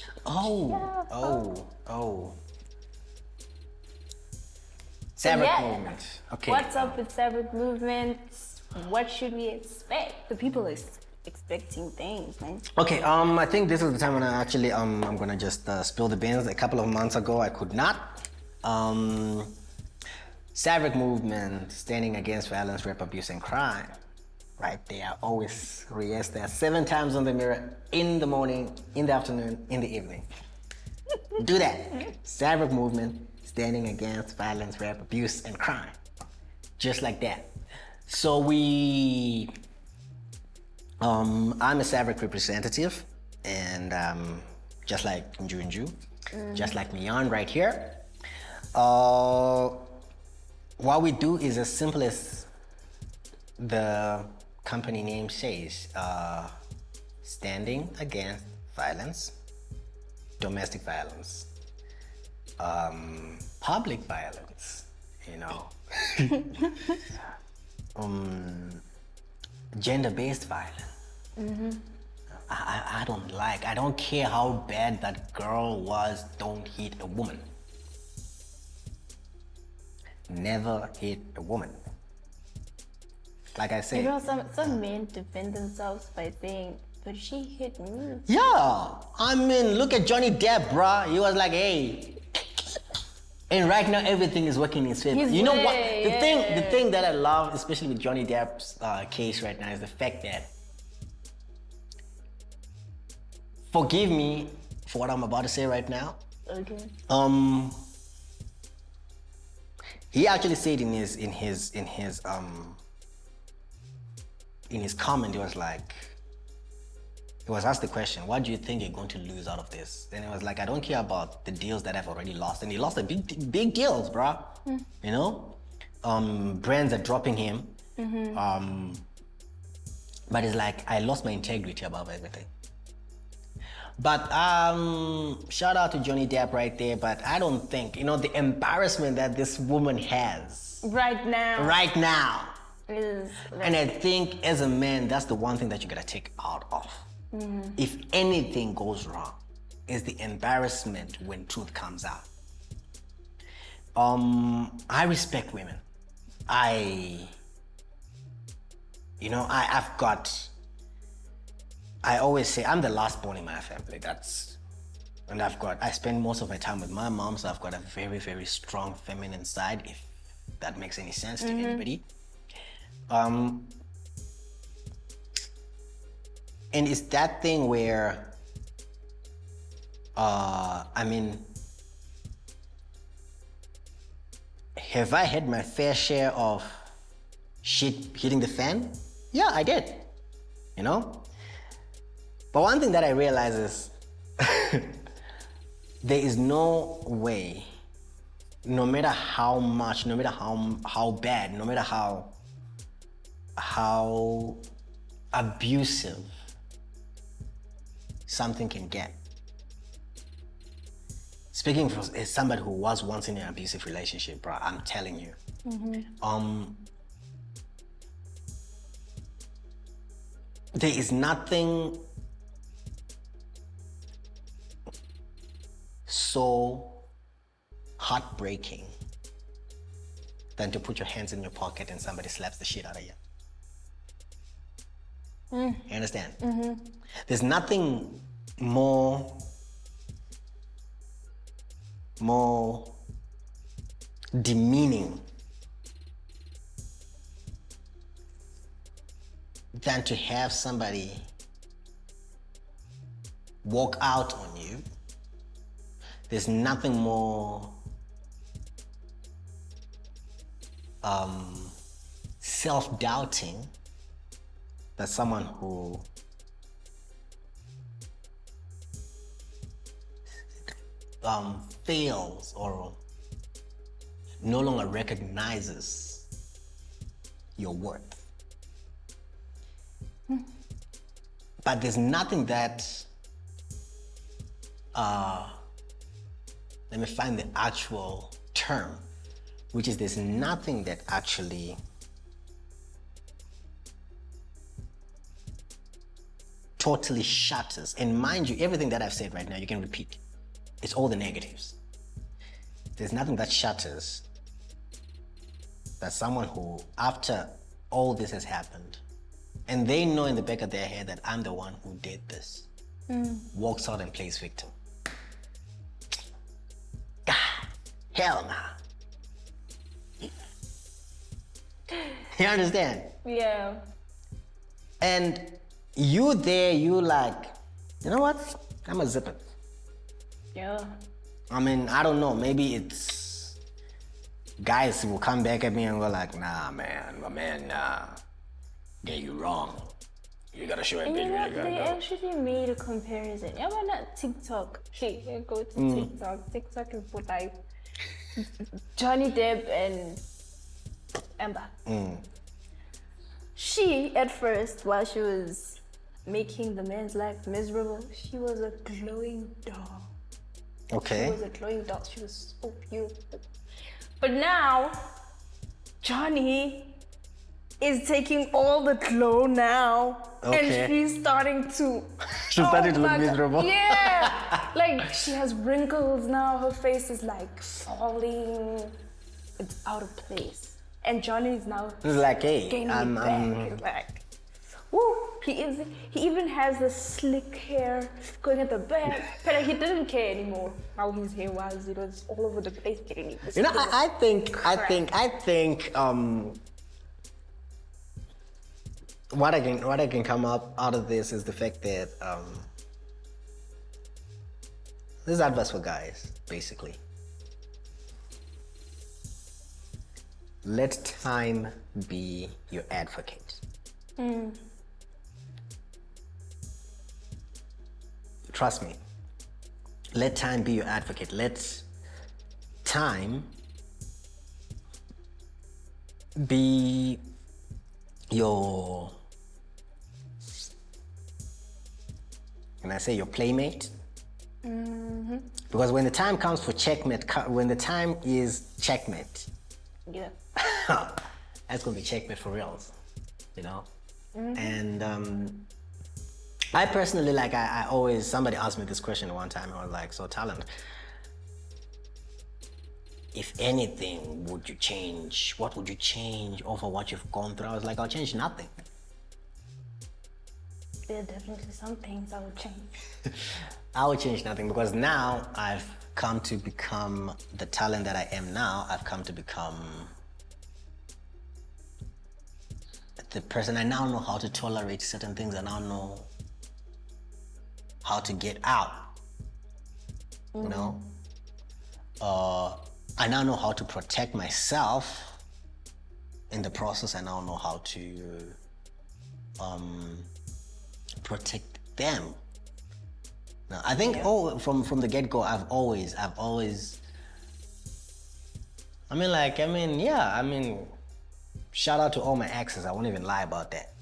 SAVRAC movement. Okay. What's up with SAVRAC movement? What should we expect? The people are expecting things, man. Okay, I think this is the time when I'm gonna just spill the beans. A couple of months ago, I could not SAVRAC Movement, standing against violence, rape, abuse, and crime. Right there, always rehearse that 7 times on the mirror, in the morning, in the afternoon, in the evening. Do that. SAVRAC Movement, standing against violence, rape, abuse, and crime. Just like that. So I'm a SAVRAC representative, and just like Njunju, just like Miyaan right here. What we do is as simple as the company name says, standing against violence, domestic violence, public violence, you know, gender-based violence. I don't care how bad that girl was, don't hit a woman. Never hit a woman. Like I said. You know, some men defend themselves by saying, but she hit me. Yeah, I mean, look at Johnny Depp, bruh. He was like, hey. And right now, everything is working in his favor. You know what? The thing that I love, especially with Johnny Depp's case right now, is the fact that, forgive me for what I'm about to say right now. Okay. He actually said in his comment, he was asked the question, what do you think you're going to lose out of this? And he was like, I don't care about the deals that I've already lost. And he lost the big deals, bruh. You know? Brands are dropping him. But it's like, I lost my integrity above everything. But shout out to Johnny Depp right there, but I don't think, you know, the embarrassment that this woman has right now is like... And I think as a man, that's the one thing that you gotta take out of. If anything goes wrong, is the embarrassment when truth comes out. I respect women. I always say I'm the last born in my family. I spend most of my time with my mom, so I've got a very, very strong feminine side, if that makes any sense to anybody. And it's that thing where, have I had my fair share of shit hitting the fan? Yeah, I did, you know? But one thing that I realize is there is no way, no matter how much, no matter how bad, no matter how abusive something can get. Speaking as somebody who was once in an abusive relationship, bro, I'm telling you. There is nothing so heartbreaking than to put your hands in your pocket and somebody slaps the shit out of you. You understand? There's nothing more demeaning than to have somebody walk out on you. There's nothing more self-doubting than someone who fails or no longer recognizes your worth. But there's nothing that, let me find the actual term, which is there's nothing that actually totally shatters. And mind you, everything that I've said right now, you can repeat. It's all the negatives. There's nothing that shatters that someone who, after all this has happened, and they know in the back of their head that I'm the one who did this, walks out and plays victim. God Hell nah. You understand? Yeah. And you there, you like, you know what? I'm gonna zip it. Yeah. I mean, I don't know. Maybe it's guys will come back at me and go like, nah, man, my man, nah. Yeah, you wrong. You gotta show it, And baby. you know, You gotta they go. actually made a comparison. Yeah, but not TikTok. Hey, you go to TikTok. TikTok is for like Johnny Depp and Amber. She, at first, while she was making the man's life miserable, she was a glowing doll. She Okay. was a glowing doll. She was so beautiful. But now, Johnny is taking all the glow now. Okay. And she's starting to... She's starting to look my God. miserable. Yeah. Like, she has wrinkles now. Her face is like falling. It's out of place. And Johnny is now It's like, hey, gaining it back. He's like, woo. He even has the slick hair going at the back. But he didn't care anymore how his hair was. It was all over the place getting it. you know, I think, what I can come up out of this is the fact that this is advice for guys, basically. Let time be your advocate. Trust me. Let time be your advocate. Let time be your, can I say your playmate? Because when the time comes for checkmate, when the time is checkmate, Yeah. that's gonna be checkmate for reals, you know? And I personally, like, I always, somebody asked me this question one time, I was like, so Talent, if anything, would you change, what would you change over what you've gone through? I was like, I'll change nothing. There are definitely some things I would change. I would change nothing because now I've come to become the talent that I am now. I've come to become the person. I now know how to tolerate certain things. I now know how to get out. You know? I now know how to protect myself. In the process, I now know how to protect them. Now, I think from the get-go, I've always, shout out to all my exes. I won't even lie about that.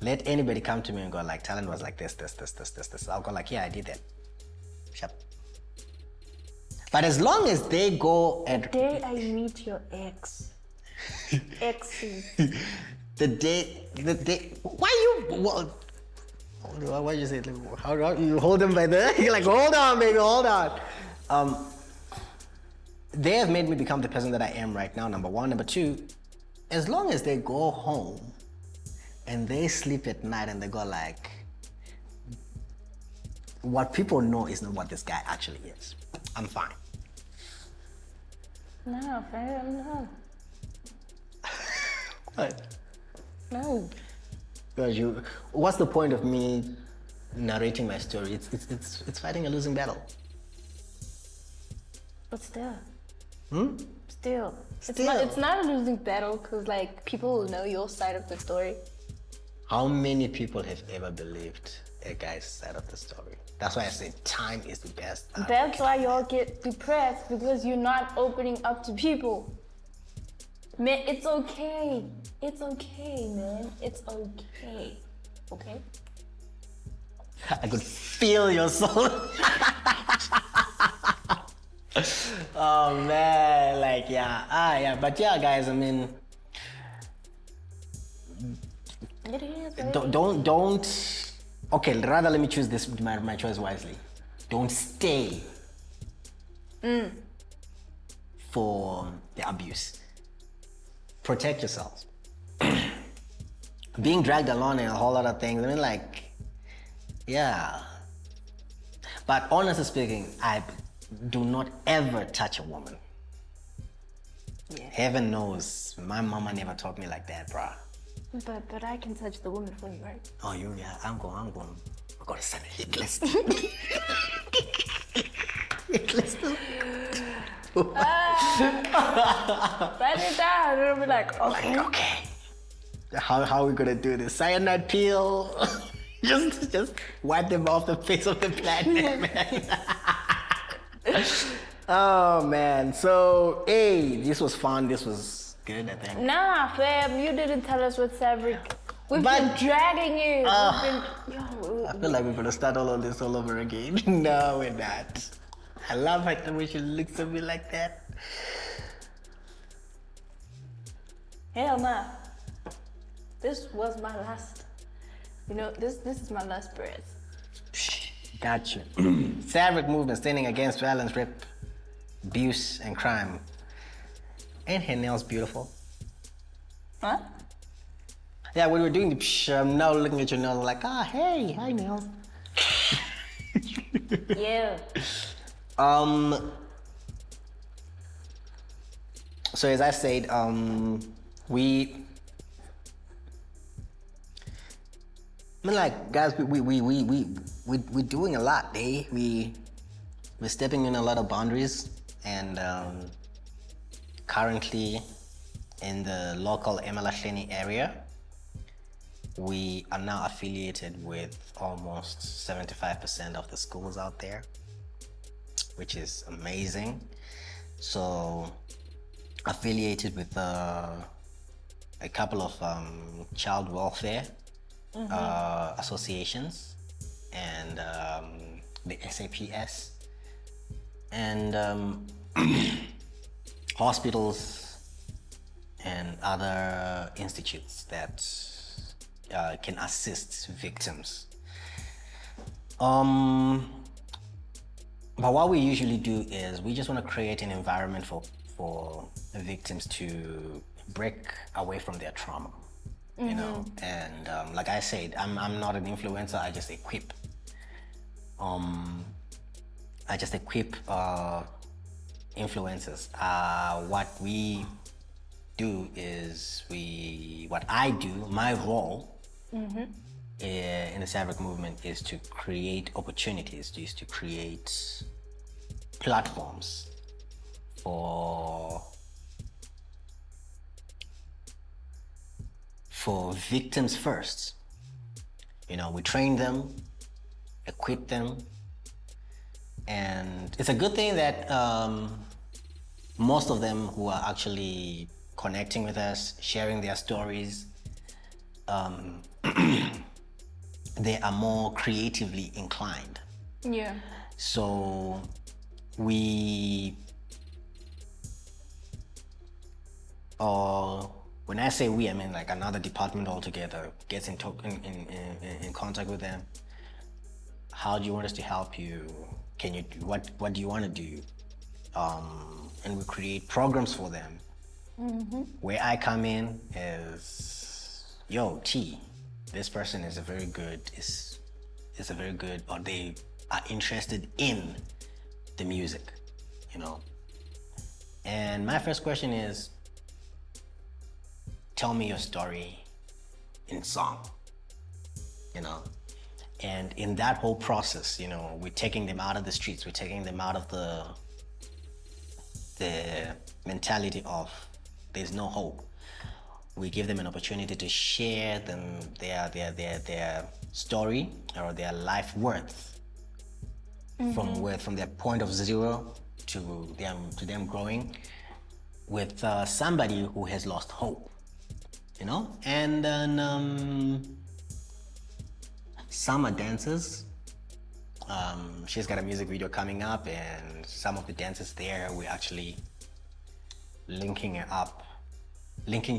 Let anybody come to me and go like, Talent was like this. I'll go like, yeah, I did that. Shut up. But as long as they go and... The day I meet your ex. Exes. the day, why you say, how you hold them by the, you're like, hold on, baby, hold on. They have made me become the person that I am right now, number one. Number two, as long as they go home and they sleep at night and they go like, what people know is not what this guy actually is, I'm fine. No, fam, no. What? No. Because what's the point of me narrating my story? It's fighting a losing battle. But still. Still. It's not a losing battle because like people will know your side of the story. How many people have ever believed a guy's side of the story? That's why I say time is the best. That's why y'all get depressed because you're not opening up to people. Man, it's okay. It's okay, man. It's okay. Okay? I could feel your soul. Oh man, like yeah. But yeah, guys, I mean, It is. don't. Okay, rather let me choose my choice wisely. Don't stay for the abuse. Protect yourselves. Being dragged along and a whole lot of things. I mean, like, yeah. But honestly speaking, do not ever touch a woman. Yeah. Heaven knows, my mama never taught me like that, bruh. But I can touch the woman for you, right? Oh, yeah, I'm going to send a hit list. Hit list. Write it down. It'll be like, okay. Okay. How are we gonna do this? Cyanide peel. just wipe them off the face of the planet, man. Oh man. So hey, this was fun. This was good, I think. Nah, fam, you didn't tell us what SAVRAC. We've been dragging it. I feel like we're gonna start all of this all over again. No, we're not. I love how the way she looks at me like that. Hell nah. This was my last. You know, this is my last breath. Gotcha. SAVRAC Movement standing against violence, rape, abuse, and crime. Ain't her nails beautiful? Huh? Yeah, when we were doing the I'm now looking at your nails like, hey, hi nails. Yeah. So as I said, we're doing a lot, eh? We're stepping in a lot of boundaries, and currently in the local Emalahleni area, we are now affiliated with almost 75% of the schools out there, which is amazing. So affiliated with a couple of child welfare associations and the SAPS and hospitals and other institutes that can assist victims. But what we usually do is we just want to create an environment for victims to break away from their trauma, you know. And like I said, I'm not an influencer. I just equip. Influencers. What we do is my role in the SAVRAC movement is to create opportunities, is to create platforms for victims first. You know, we train them, equip them, and it's a good thing that most of them who are actually connecting with us, sharing their stories, they are more creatively inclined. Yeah. So when I say we, I mean like another department altogether gets in contact with them. How do you want us to help you? Can you do what do you want to do? And we create programs for them. Where I come in is, this person is a very good, or they are interested in the music, you know. And my first question is, tell me your story in song, you know. And in that whole process, you know, we're taking them out of the streets, we're taking them out of the mentality of there's no hope. We give them an opportunity to share their story or their life worth from their point of zero to them growing with somebody who has lost hope, you know. And then some are dancers. She's got a music video coming up, and some of the dancers there, we're actually linking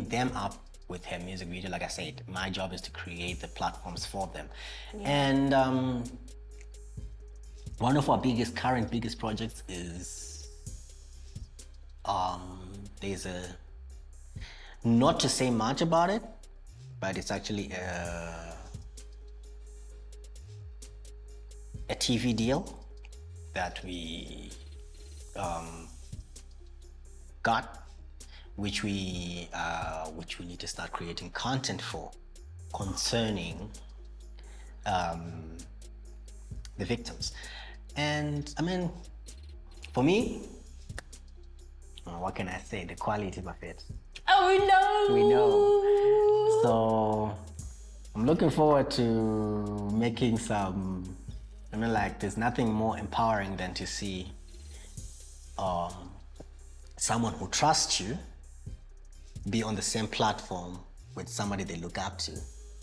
them up with her music video. Like I said, my job is to create the platforms for them. Yeah. And one of our current biggest projects is there's not to say much about it, but it's actually a TV deal that we got, which we need to start creating content for, concerning the victims. And I mean, for me, what can I say? The quality of it. Oh, we know. We know. So I'm looking forward to making some. I mean, like, there's nothing more empowering than to see someone who trusts you be on the same platform with somebody they look up to.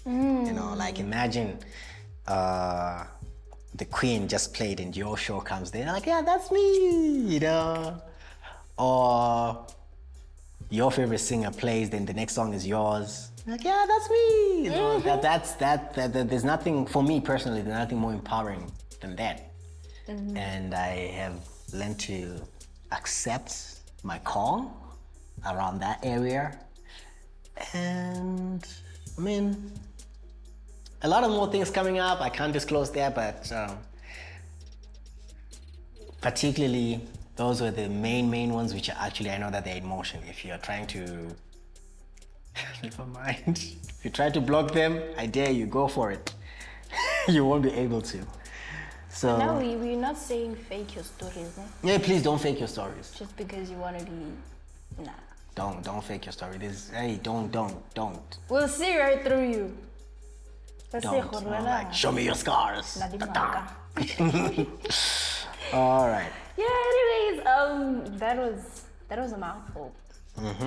You know, like, imagine the Queen just played and your show comes there, like, yeah, that's me, you know. Or your favorite singer plays, then the next song is yours. Like, yeah, that's me. You know, that there's nothing, for me personally, there's nothing more empowering than that. And I have learned to accept my call around that area. And I mean, a lot of more things coming up. I can't disclose that, but particularly those were the main ones, which are actually, I know that they're in motion. If you're trying to, never mind. If you try to block them, I dare you, go for it. You won't be able to. So now we're not saying fake your stories, eh? Yeah, please don't fake your stories. Just because you want to be, nah. Don't fake your story. Hey, don't. We'll see right through you. Don't. Like, show me your scars. All right. Yeah, anyways, that was a mouthful.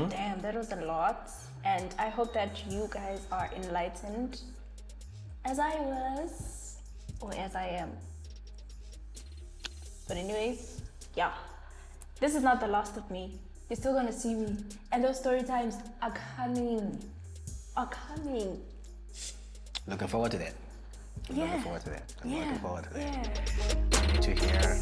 Damn, that was a lot. And I hope that you guys are enlightened as I was, or as I am. But anyways, yeah, this is not the last of me. You're still gonna see me, and those story times are coming. Looking forward to that. Yeah. Looking forward to that. Yeah. Looking forward to that. Yeah. To hear